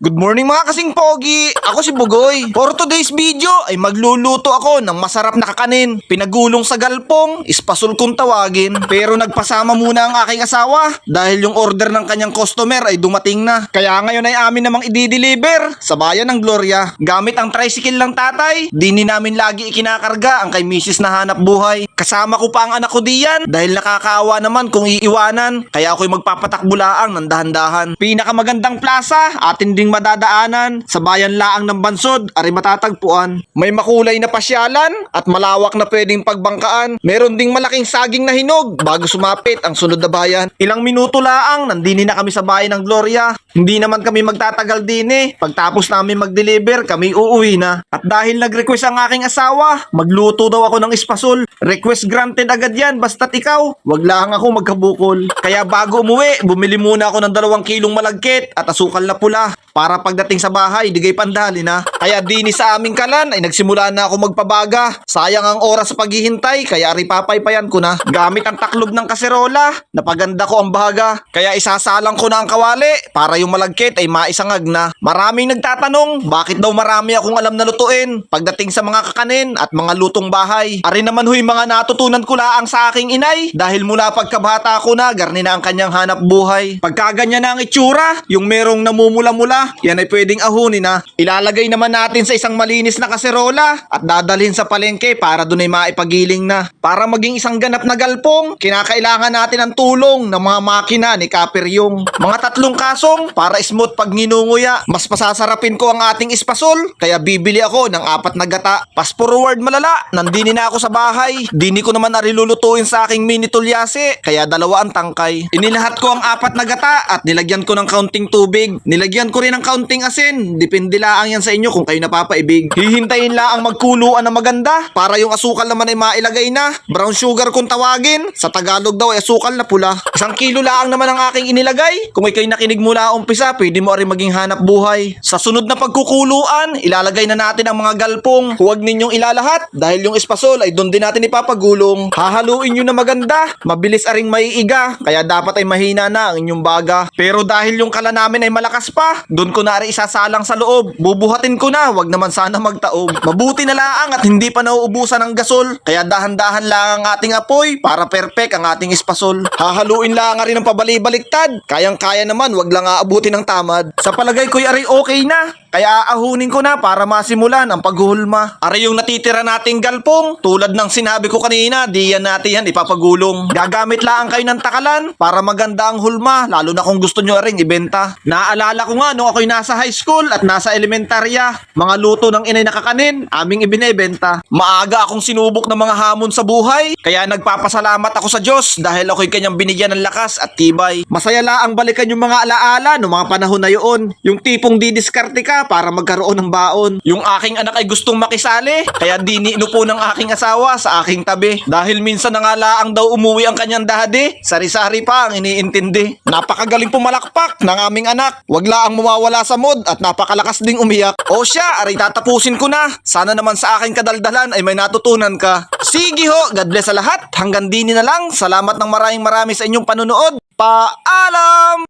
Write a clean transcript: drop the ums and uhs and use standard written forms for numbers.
Good morning mga kasing pogi! Ako si Bugoy. For today's video ay magluluto ako ng masarap na kakanin. Pinagulong sa galpong, ispasul kung tawagin. Pero nagpasama muna ang aking asawa dahil yung order ng kanyang customer ay dumating na. Kaya ngayon ay amin namang i-deliver sa bayan ng Gloria. Gamit ang tricycle ng tatay, di namin lagi ikinakarga ang kay Mrs. na hanap buhay. Kasama ko pa ang anak ko diyan dahil nakakaawa naman kung iiwanan. Kaya ako'y magpapatakbulaang ng dahan-dahan. Pinakamagandang plaza, atin ding madadaanan sa bayan laang ng Bansod, ari matatagpuan. May makulay na pasyalan at malawak na pwedeng pagbangkaan. Meron ding malaking saging na hinog bago sumapit ang sunod na bayan. Ilang minuto laang nandini na kami sa bayan ng Gloria. Hindi naman kami magtatagal din eh. Pagtapos namin mag-deliver, kami uuwi na. At dahil nag-request ang aking asawa, magluto daw ako ng espasol. Request granted agad yan, basta't ikaw, wag lang ako magkabukol. Kaya bago umuwi, bumili muna ako ng 2 kilong malagkit at asukal na pula. Para pagdating sa bahay, digay pandali na. Kaya dini sa aming kalan ay nagsimula na ako magpabaga. Sayang ang oras sa paghihintay, kaya aripapaypayan ko na. Gamit ang taklob ng kaserola, napaganda ko ang bahaga. Kaya isasalang ko na ang kawali para yung malagkit ay maisangag na. Maraming nagtatanong, bakit daw marami akong alam na lutuin pagdating sa mga kakanin at mga lutong bahay. Ari naman huy mga natutunan ko laang sa aking inay dahil mula pagkabata ko na garni na ang kanyang hanap buhay. Pagkaganyan na ang itsura, yung merong namumula-mula, yan ay pwedeng ahunin na. Ilalagay naman natin sa isang malinis na kaserola at dadalhin sa palengke para dun ay maipagiling na. Para maging isang ganap na galpong, kinakailangan natin ang tulong ng mga makina ni Kaperyong. Mga 3 kasong para smooth pag nginunguya. Mas pasasarapin ko ang ating espasol, kaya bibili ako ng 4 na gata. Fast forward malala, nandini na ako sa bahay. Dini ko naman arilulutuin sa aking mini tulyase, kaya 2 ang tangkay. Inilahat ko ang 4 na gata at nilagyan ko ng kaunting tubig. Nilagyan ko rin ng kaunting asin. Depende lang yan sa inyo kung kayo napapaibig. Hihintayin lang ang magkuluan na maganda para yung asukal naman ay mailagay na. Brown sugar kung tawagin. Sa Tagalog daw ay asukal na pula. 1 kilo lang naman ang aking inilagay. Kung ikay nakinig mula umpisa, pwede mo rin maging hanap buhay. Sa sunod na pagkukuluan, ilalagay na natin ang mga galpong. Huwag ninyong ilalahat dahil yung espasol ay doon din natin ipapagulong. Hahaluin nyo na maganda. Mabilis aring maiiga. Kaya dapat ay mahina na ang inyong baga. Pero dahil yung kala namin ay malakas pa, doon ko na rin isasalang sa loob. Bubuhatin ko na, wag naman sana magtaob. Mabuti na lang at hindi pa nauubusan ng gasol. Kaya dahan-dahan lang ang ating apoy para perfect ang ating espasol. Hahaluin lang rin ng pabalik-baliktad. Kayang-kaya naman, wag lang aabutin ng tamad. Sa palagay ko'y ari okay na. Kaya aahunin ko na para masimulan ang paghuhulma. Ari yung natitira nating galpong. Tulad ng sinabi ko kanina, di yan natin yan ipapagulong. Gagamit lang kayo ng takalan para maganda ang hulma, lalo na kung gusto nyo ring ibenta. Naalala ko nga nung ako'y nasa high school at nasa elementarya, mga luto ng inay na kakanin, aming ibinebenta. Maaga akong sinubok ng mga hamon sa buhay, kaya nagpapasalamat ako sa Diyos dahil ako'y kanyang binigyan ng lakas at tibay. Masaya lang balikan yung mga alaala ng mga panahon na yun. Yung tipong didiskarte ka para magkaroon ng baon. Yung aking anak ay gustong makisali, kaya diniinupo ng aking asawa sa aking tabi. Dahil minsan na nga laang daw umuwi ang kanyang daddy, sari-sari pa ang iniintindi. Napakagaling pumalakpak ng aming anak. Wag laang mawawala sa mood at napakalakas ding umiyak. O siya, aray tatapusin ko na. Sana naman sa aking kadaldalan ay may natutunan ka. Sige ho, God bless sa lahat. Hanggang dini na lang. Salamat ng maraming sa inyong panunood. Paalam!